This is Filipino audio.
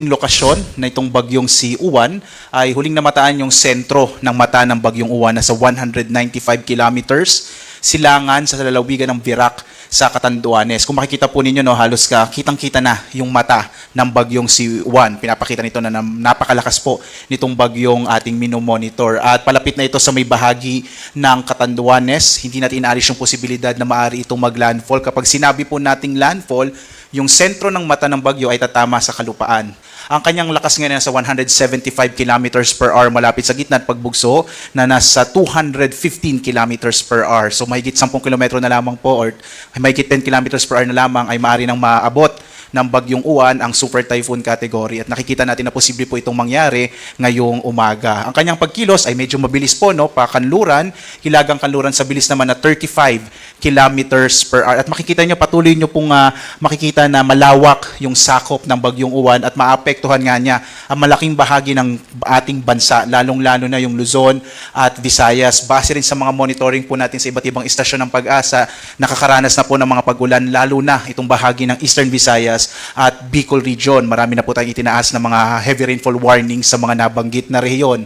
Lokasyon na itong bagyong si Uwan ay huling namataan yung sentro ng mata ng bagyong Uwan na sa 195 kilometers silangan sa lalawigan ng Virac sa Catanduanes. Kung makikita po ninyo, no, halos kitang-kita na yung mata ng bagyong si Uwan. Pinapakita nito na napakalakas po nitong bagyong ating minomonitor. At palapit na ito sa may bahagi ng Catanduanes. Hindi natin inaalis yung posibilidad na maaari itong mag-landfall. Kapag sinabi po nating landfall, yung sentro ng mata ng bagyo ay tatama sa kalupaan. Ang kanyang lakas ngayon ay nasa 175 kilometers per hour malapit sa gitna at pagbugso na nasa 215 kilometers per hour. So mahigit 10 kilometro na lamang po or mahigit 10 kilometers per hour na lamang ay maaari nang maabot ng bagyong Uwan ang super typhoon category at nakikita natin na posible po itong mangyari ngayong umaga. Ang kanyang pagkilos ay medyo mabilis po, no? Pakanluran, hilagang kanluran sa bilis naman na 35 kilometers per hour. At makikita nyo, patuloy nyo pong makikita na malawak yung sakop ng bagyong Uwan at maapektuhan nga niya ang malaking bahagi ng ating bansa, lalong-lalo na yung Luzon at Visayas. Base rin sa mga monitoring po natin sa iba't ibang istasyon ng pag-asa, nakakaranas na po ng mga pag-ulan, lalo na itong bahagi ng Eastern Visayas at Bicol Region. Marami na po tayong itinaas ng mga heavy rainfall warnings sa mga nabanggit na rehiyon.